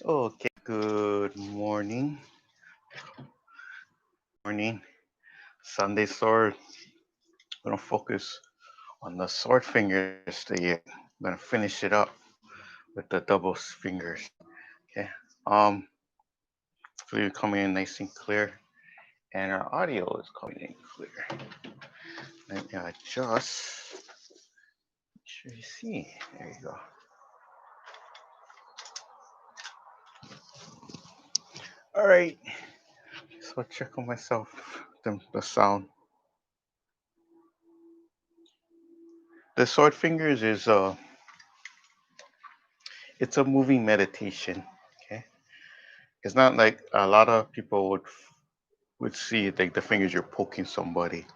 Okay, good morning. Morning. Sunday sword. We're gonna focus on the sword fingers today. I'm gonna finish it up with the double fingers. Okay. Hopefully you're coming in nice and clear, and our audio is coming in clear. Let me adjust. Make sure you see. There you go. All right. So check on myself. The sound. The sword fingers is it's a moving meditation. Okay. It's not like a lot of people would see like the fingers you're poking somebody.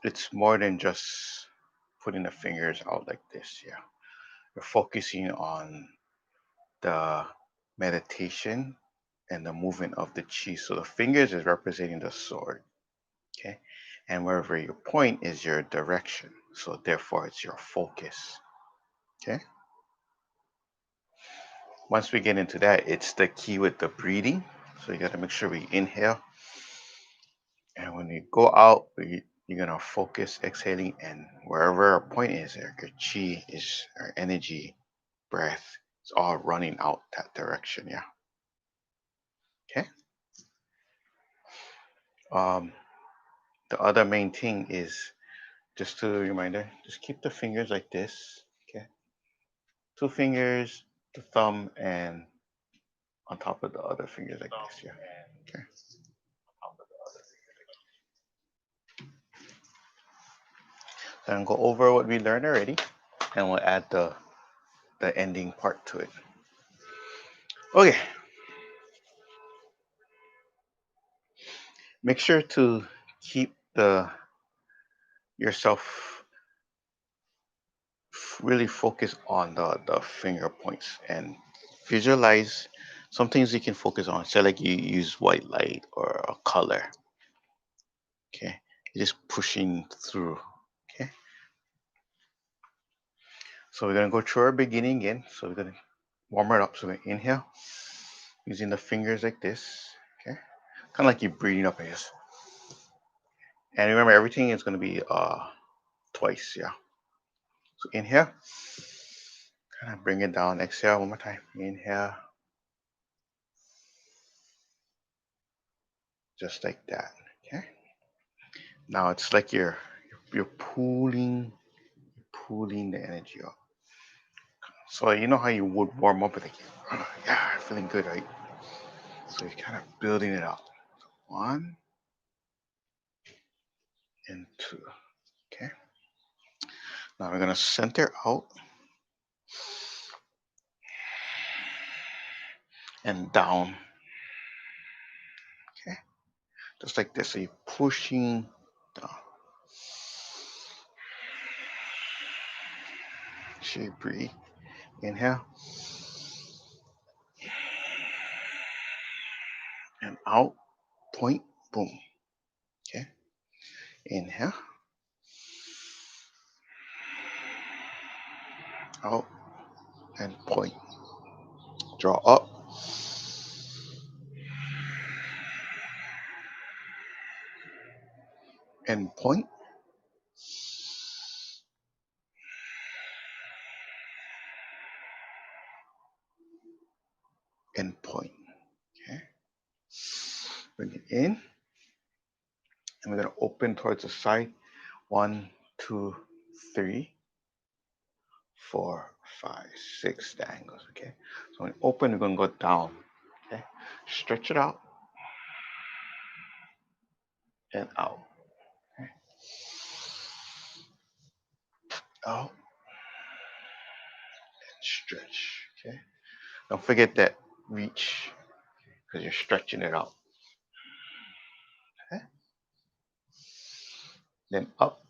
It's more than just putting the fingers out like this. Yeah, you're focusing on the meditation and the movement of the chi. So the fingers is representing the sword. Okay, and wherever you point is your direction. So therefore, it's your focus. Okay. Once we get into that, it's the key with the breathing. So you got to make sure we inhale. And when you go out, you're gonna focus exhaling, and wherever our point is, your chi is our energy, breath. It's all running out that direction. Yeah. Okay. Um, the other main thing is just to reminder, just keep the fingers like this. Okay. Two fingers, the thumb, and on top of the other fingers like this. Yeah. Okay. So I'm gonna go over what we learned already, and we'll add the ending part to it. Okay. Make sure to keep the yourself really focus on the finger points and visualize some things you can focus on. Say like you use white light or a color. Okay. You're just pushing through. Okay. So we're gonna go through our beginning again. So we're gonna warm it up. So we're gonna inhale using the fingers like this. Okay. Kind of like you're breathing up, I guess. And remember everything is gonna be twice, yeah. So inhale, kind of bring it down. Exhale one more time. Inhale, just like that. Okay. Now it's like you're pulling the energy up. So you know how you would warm up with like, yeah, feeling good, right? So you're kind of building it up. One and two. Okay. Now we're gonna center out and down. Okay. Just like this. So you're pushing down. So you breathe. Inhale and out. Point. Boom. Okay. Inhale. Out and point. Draw up and point and point. Okay. Bring it in. And we're going to open towards the side. 1, 2, 3, 4, 5, 6 the angles. Okay. So when open, we're going to go down. Okay. Stretch it out and out. Okay. Out and stretch. Okay. Don't forget that reach because you're stretching it out. Okay. Then up.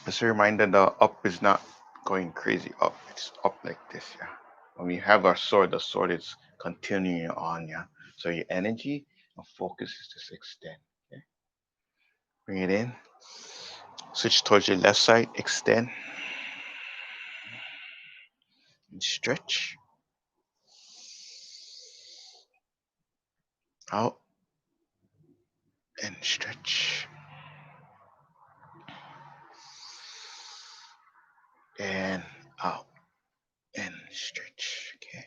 Just a reminder the up is not going crazy up. It's up like this. Yeah. When we have our sword, the sword is continuing on. Yeah. So your energy and focus is just extend. Okay. Bring it in. Switch towards your left side. Extend. and stretch. Out and stretch. And out and stretch. Okay.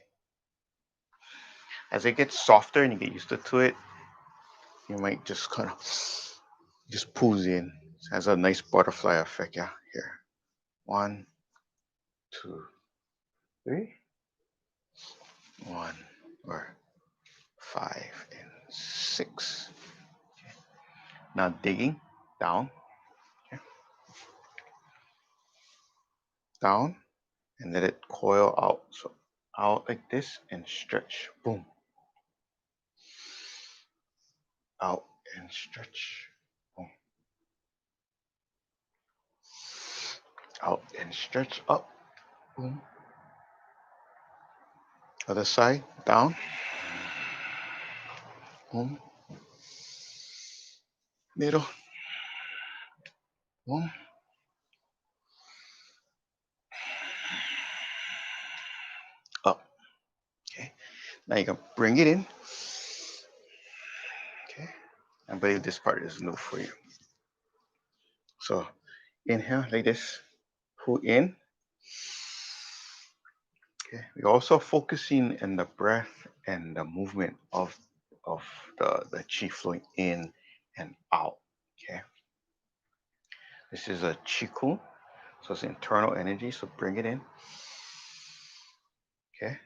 As it gets softer and you get used to it, you might just kind of just pulls in. It has a nice butterfly effect. Yeah. Here. 1, 2, 3. 1 or 5 and 6. Now digging down, okay, down, and let it coil out. So out like this and stretch. Boom. Out and stretch. Boom. Out and stretch up. Boom. Other side, down. Boom. Middle. Boom. Up. Okay. Now you can bring it in. Okay. I believe this part is new for you. So inhale like this. Pull in. Okay. We're also focusing in the breath and the movement of the chi flowing in and out. Okay. This is a chi ku, so it's internal energy. So bring it in. Okay.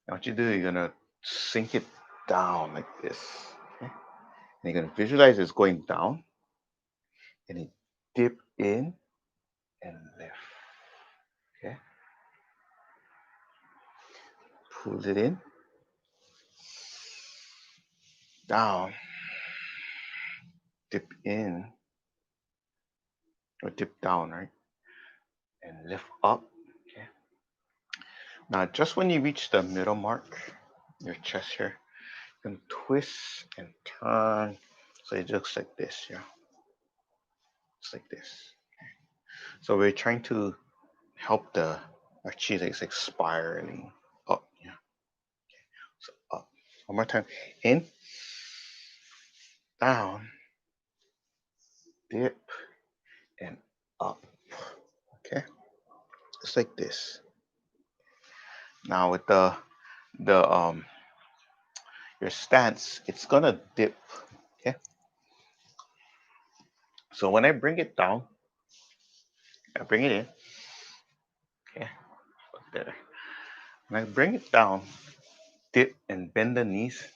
Now what you do, you're gonna sink it down like this. Okay. And you're gonna visualize it's going down, and you dip in and lift. Okay. Pull it in, down, dip in, or dip down, right? And lift up. Okay. Now, just when you reach the middle mark, your chest here, you can twist and turn. So it looks like this, yeah. It's like this. So we're trying to help the our chi is like spiraling up, yeah. So up. One more time. In, down, dip, and up. Okay. It's like this. Now with the your stance, it's gonna dip. Okay. So when I bring it down, I bring it in. Okay. There. When I bring it down, dip and bend the knees.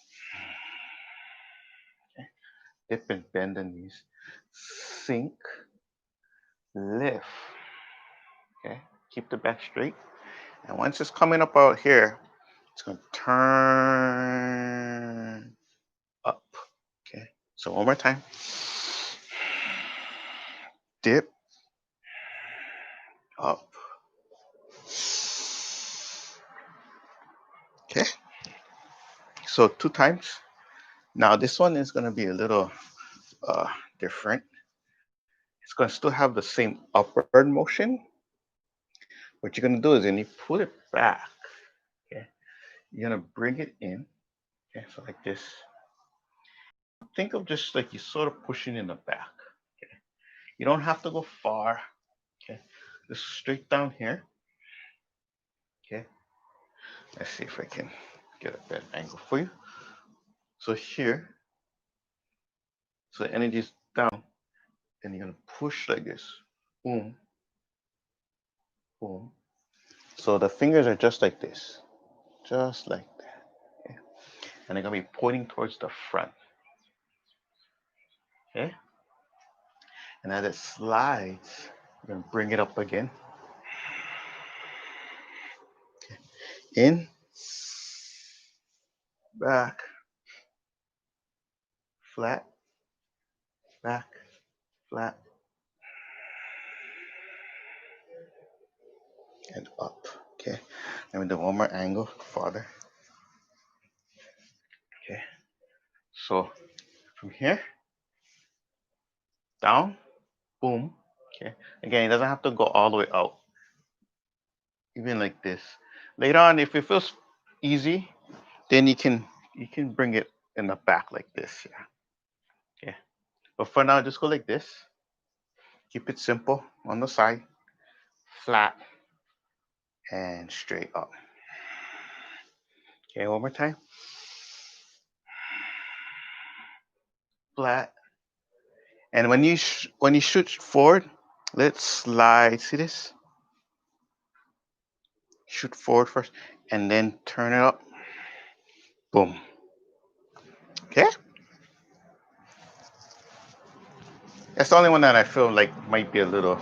Okay. Dip and bend the knees. Sink, lift. Okay. Keep the back straight. And once it's coming up out here, it's gonna turn up. Okay. So one more time. Dip, up. Okay. So 2 times. Now this one is gonna be a little uh, different. It's gonna still have the same upward motion. What you're gonna do is when you pull it back, okay, you're gonna bring it in. Okay, so like this. Think of just like you sort of pushing in the back. Okay. You don't have to go far. Okay. Just straight down here. Okay. Let's see if I can get a better angle for you. So here, so the energy is down, and you're gonna push like this. Boom, boom. So the fingers are just like this. Just like that. Okay. And they're gonna be pointing towards the front. Okay. And as it slides, you're gonna bring it up again. In, back, flat, back, flat, and up. Okay. Let me do one more angle farther. Okay. So from here, down, boom. Okay. Again, it doesn't have to go all the way out. Even like this. Later on, if it feels easy, then you can bring it in the back like this. Yeah. Okay. But for now, just go like this. Keep it simple on the side, flat and straight up. Okay, one more time. Flat. And when you shoot forward, let's slide. See this? Shoot forward first, and then turn it up. Boom. Okay. That's the only one that I feel like might be a little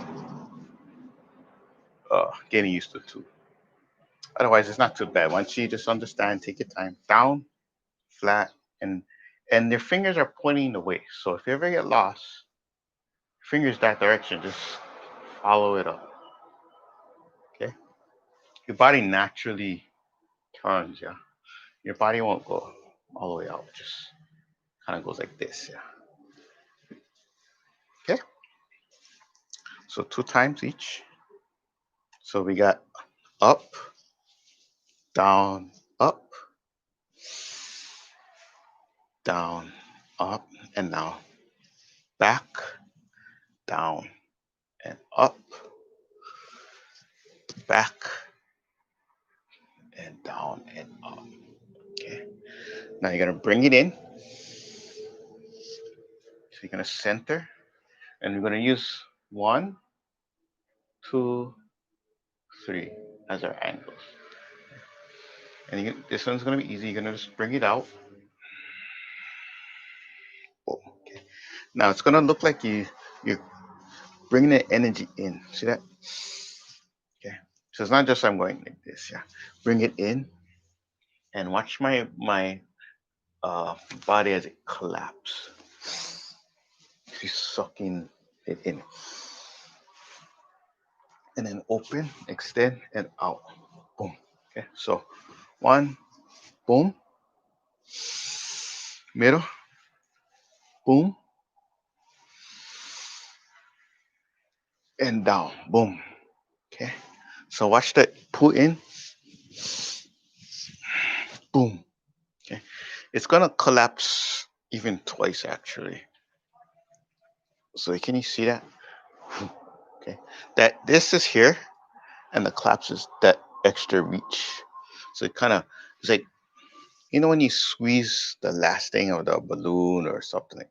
getting used to too. Otherwise, it's not too bad. Once you just understand, take your time. Down, flat, and their fingers are pointing the way. So if you ever get lost, fingers that direction, just follow it up. Okay. Your body naturally turns. Yeah. Your body won't go all the way out. Just kind of goes like this. Yeah. Okay. So 2 times each. So we got up, down, up, down, up, and now back, down, and up, back, and down, and up. Okay. Now you're gonna bring it in. So you're gonna center, and we're gonna use 1, 2, 3 as our angles. And this one's gonna be easy. You're gonna just bring it out. Boom. Okay. Now it's gonna look like you're bringing the energy in. See that? Okay. So it's not just I'm going like this. Yeah. Bring it in, and watch my body as it collapse. She's sucking it in, and then open, extend, and out. Boom. Okay. So one, boom, middle, boom, and down. Boom. Okay. So watch that pull in. Boom. Okay. It's gonna collapse even twice actually. So can you see that? Okay. That this is here, and the collapse is that extra reach. So it kind of it's like when you squeeze the last thing of the balloon or something like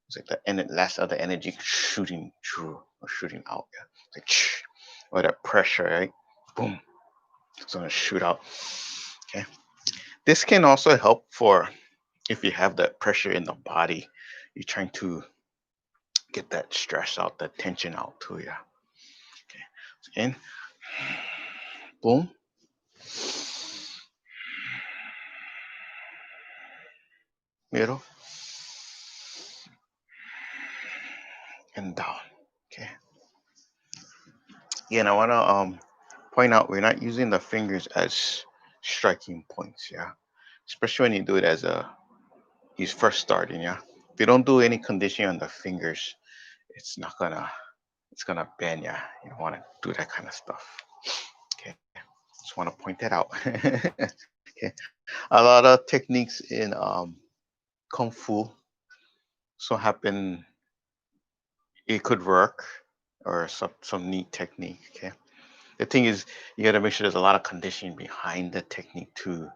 it's like the last of the energy shooting through or shooting out. Yeah. It's like or that pressure, right? Boom. It's gonna shoot out. Okay. This can also help for if you have that pressure in the body, you're trying to get that stress out, that tension out too. Yeah. Okay. So in, boom, middle, and down. Okay. Yeah, and I wanna point out we're not using the fingers as striking points. Yeah. Especially when you do it as you first starting. Yeah. If you don't do any conditioning on the fingers, it's not gonna it's gonna bend. Yeah. You don't want to do that kind of stuff. Okay. Just want to point that out. Okay. A lot of techniques in kung fu so happen it could work or some neat technique. Okay. The thing is you got to make sure there's a lot of conditioning behind the technique to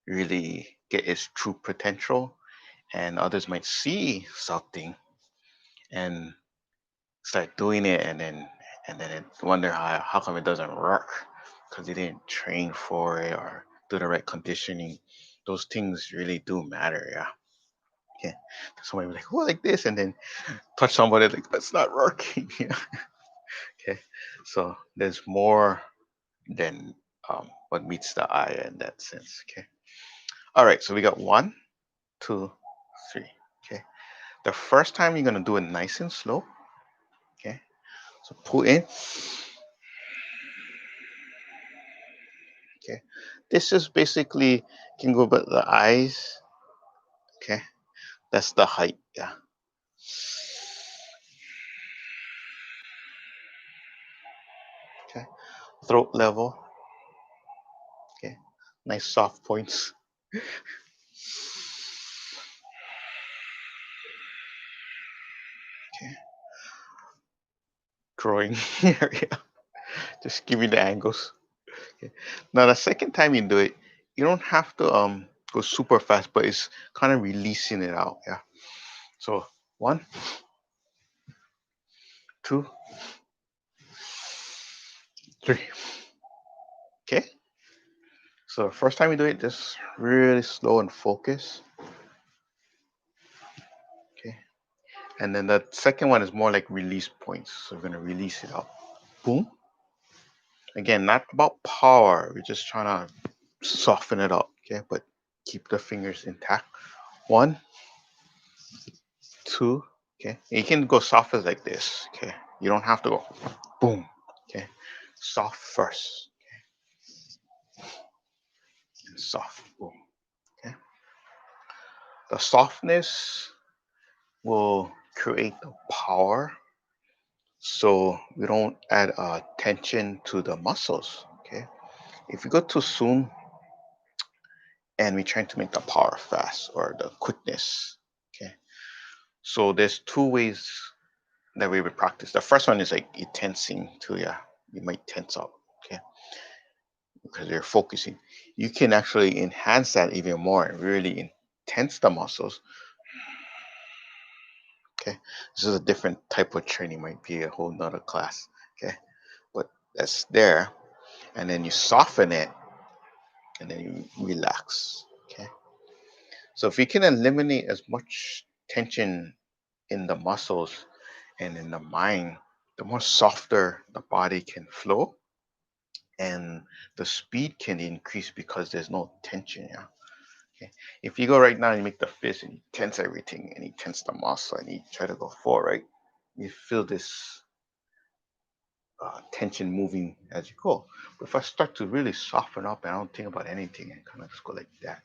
really get its true potential, and others might see something and start doing it, and then it wonder how come it doesn't work because they didn't train for it or do the right conditioning. Those things really do matter. Yeah. Okay. Somebody be like, oh, like this, and then touch somebody like that's not working. Yeah. Okay. So there's more than what meets the eye in that sense. Okay. All right. So we got 1, 2, 3. Okay. The first time you're gonna do it nice and slow. Okay. So pull in. Okay. This is basically can go but the eyes. Okay. That's the height. Yeah. Okay. Throat level. Nice soft points. Okay. Drawing area. Just give me the angles. Okay. Now the second time you do it, you don't have to go super fast, but it's kind of releasing it out. Yeah. So 1, 2, 3. Okay. So first time you do it, just really slow and focus. Okay. And then the second one is more like release points. So we're gonna release it out. Boom. Again, not about power. We're just trying to soften it up. Okay, but keep the fingers intact. 1, 2. Okay. And you can go soft as like this. Okay. You don't have to go boom. Okay. Soft first. And soft. Boom. Okay. The softness will create the power, so we don't add tension to the muscles. Okay. If you go too soon and we're trying to make the power fast or the quickness. Okay. So there's two ways that we would practice. The first one is like you tensing to, yeah, you might tense up. Okay. Because you're focusing. You can actually enhance that even more and really intense the muscles. Okay. This is a different type of training, might be a whole nother class. Okay. But that's there. And then you soften it and then you relax. Okay. So if you can eliminate as much tension in the muscles and in the mind, the more softer the body can flow and the speed can increase because there's no tension. Yeah. Okay. If you go right now and you make the fist and you tense everything and you tense the muscle and you try to go forward, right? You feel this tension moving as you go. But if I start to really soften up and I don't think about anything and kind of just go like that,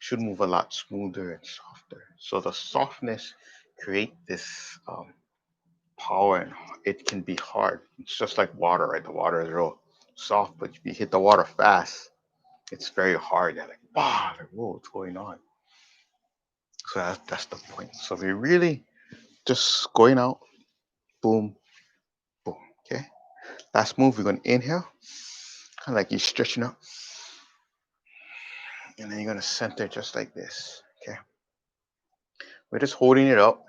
should move a lot smoother and softer. So the softness create this power, and it can be hard. It's just like water, right? The water is real soft, but if you hit the water fast, it's very hard. You're like, wow, like, whoa, what's going on? So that's the point. So we're really just going out, boom, boom. Okay. Last move, we're gonna inhale, kind of like you're stretching up, and then you're gonna center just like this. Okay. We're just holding it up.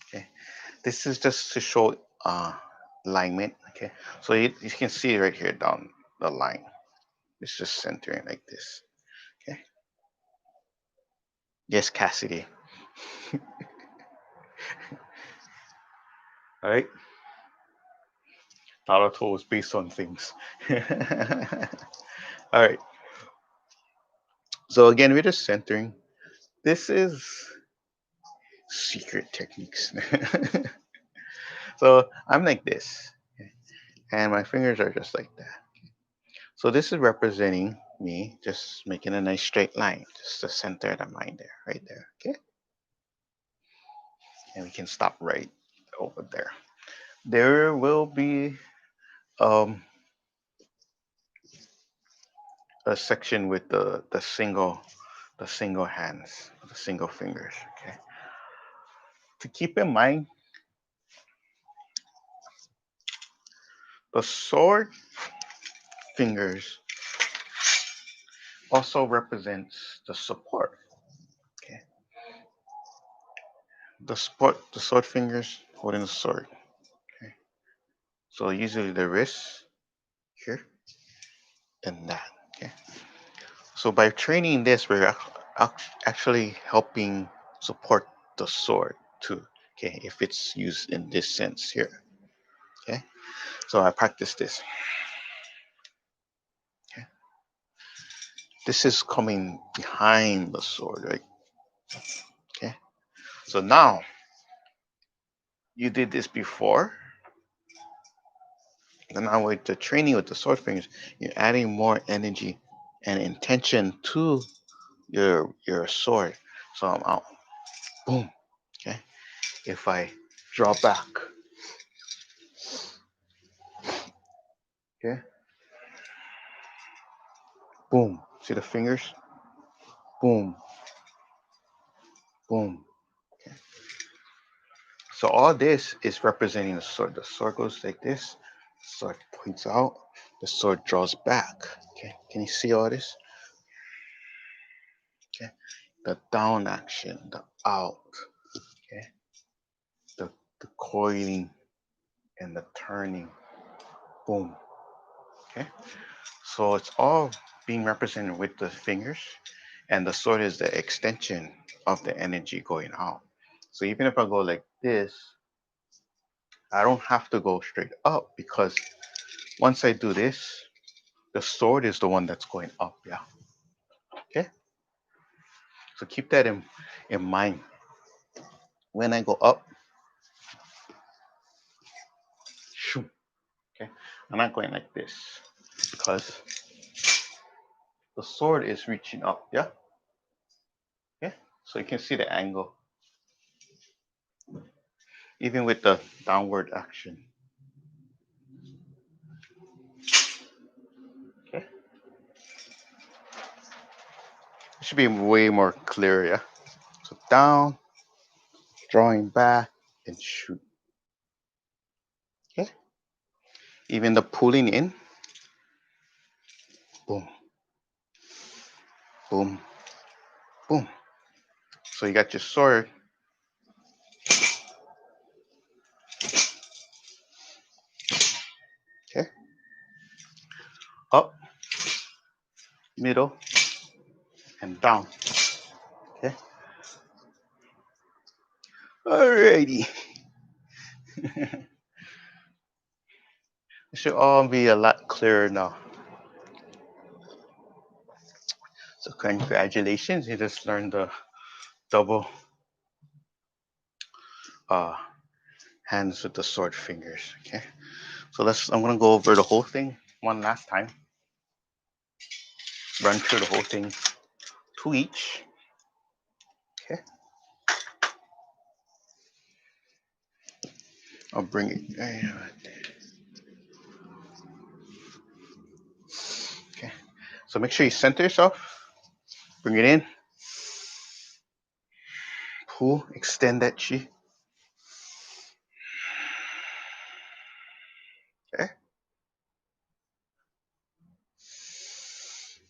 Okay. This is just to show alignment. Okay. So you can see right here down the line. It's just centering like this. Okay. Yes, Cassidy. All right. Naruto was based on things. All right. So again, we're just centering. This is secret techniques. So I'm like this, and my fingers are just like that. So this is representing me just making a nice straight line, just the center of the mind there, right there. Okay. And we can stop right over there. There will be um, a section with the single hands, the single fingers. Okay. To keep in mind, the sword fingers also represents the support. Okay. The sword fingers holding the sword. Okay. So usually the wrist here and that. Okay. So by training this, we're actually helping support the sword too. Okay, if it's used in this sense here. Okay, so I practice this. Okay, this is coming behind the sword, right? Okay, so now you did this before, and now with the training with the sword fingers, you're adding more energy and intention to your sword. So I'm out, boom. Okay, if I draw back, okay, boom. See the fingers? Boom, boom. Okay. So all this is representing the sword. The sword goes like this. The sword points out. The sword draws back. Okay. Can you see all this? Okay. The down action, the out. Okay. The the coiling and the turning. Boom. Okay. So it's all being represented with the fingers, and the sword is the extension of the energy going out. So even if I go like this, I don't have to go straight up because once I do this, the sword is the one that's going up. Yeah. Okay. So keep that in mind. When I go up, shoo, okay, I'm not going like this because the sword is reaching up. Yeah. Okay. So you can see the angle, even with the downward action. Okay. It should be way more clear. Yeah. So down, drawing back, and shoot. Okay. Even the pulling in, boom, boom, boom. So you got your sword. Okay. Up, middle, and down. Okay. Alrighty. It should all be a lot clearer now. So congratulations, you just learned the double uh, hands with the sword fingers. Okay. So I'm gonna go over the whole thing one last time. Run through the whole thing to each. Okay. I'll bring it. Okay. So make sure you center yourself. Bring it in. Pull. Extend that chi. Okay.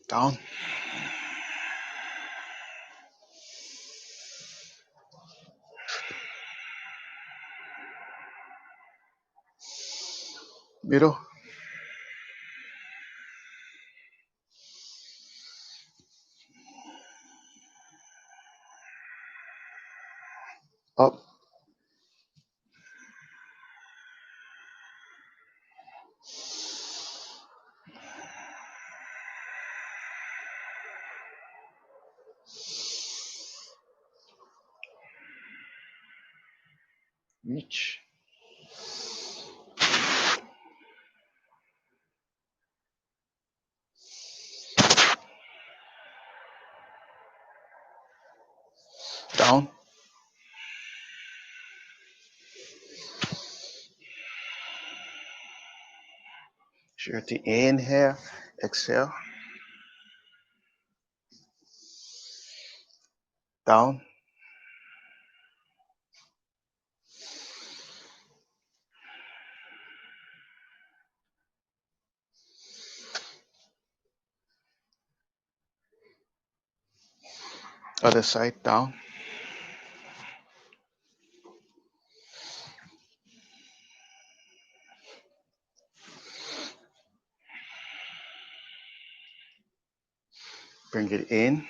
Down. Middle. Up. Reach. Down. Sure to inhale. Exhale. Down. Other side. Down. Bring it in.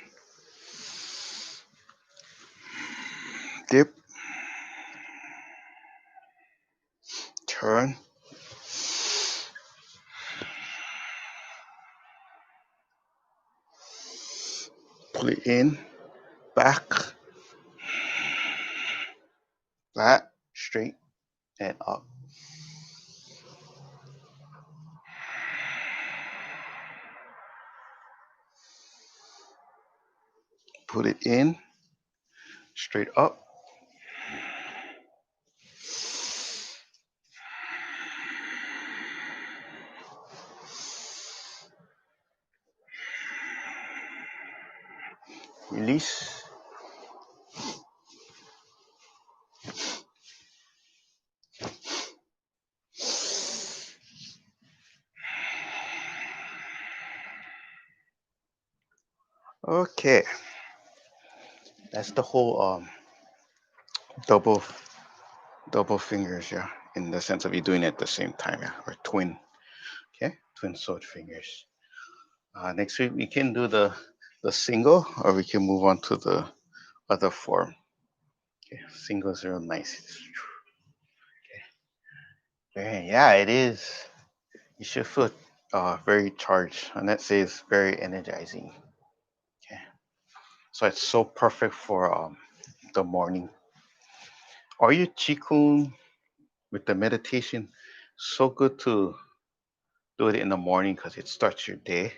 Dip. Turn. Pull it in. Back. Flat. Straight. And up. Put it in. Straight up. Release. Okay, that's the whole double double fingers, yeah. In the sense of you doing it at the same time, yeah, or twin. Okay, twin sword fingers. Next week we can do the single, or we can move on to the other form. Okay, single is real nice. Okay, yeah, it is. You should feel very charged, and that says very energizing. Okay, so it's so perfect for the morning. Or your qigong with the meditation, so good to do it in the morning because it starts your day,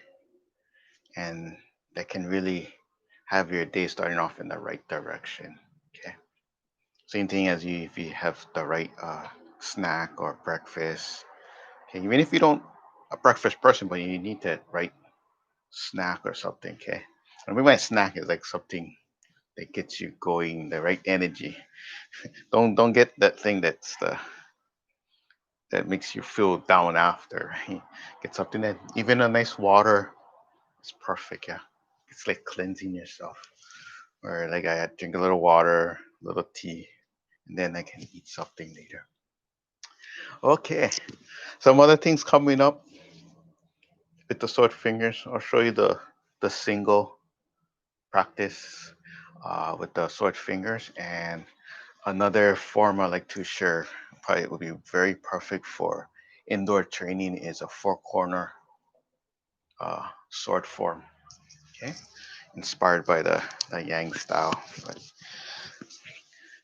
and that can really have your day starting off in the right direction. Okay. Same thing as you if you have the right snack or breakfast. Okay. Even if you don't a breakfast person, but you need that right snack or something. Okay. I mean, my snack is like something that gets you going, the right energy. Don't get that thing that makes you feel down after. Right? Get something that even a nice water is perfect. Yeah. It's like cleansing yourself. Or like I drink a little water, a little tea, and then I can eat something later. Okay, some other things coming up with the sword fingers. I'll show you the single practice with the sword fingers, and another form I like to share. Probably would be very perfect for indoor training is a four corner sword form. Okay, inspired by the Yang style, but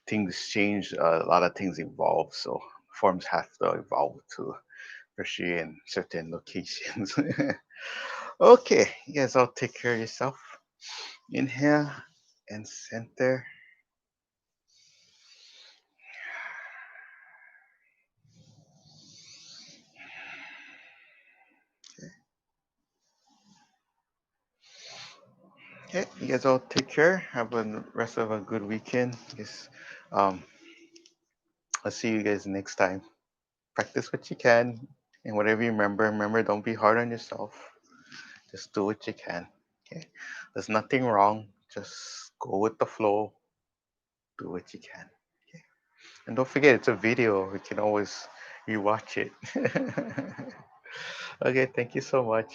things change. A lot of things evolve, so forms have to evolve too, especially in certain locations. Okay, you guys all take care of yourself. Inhale and center. Okay, you guys all take care. Have a rest of a good weekend. Yes, um, I'll see you guys next time. Practice what you can, and whatever you remember, don't be hard on yourself. Just do what you can. Okay, there's nothing wrong. Just go with the flow. Do what you can. Okay, and don't forget it's a video. We can always rewatch it. Okay, thank you so much.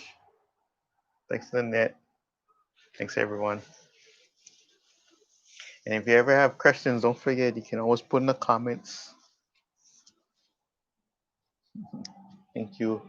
Thanks, Lynette. Thanks, everyone. And if you ever have questions, don't forget you can always put in the comments. Thank you.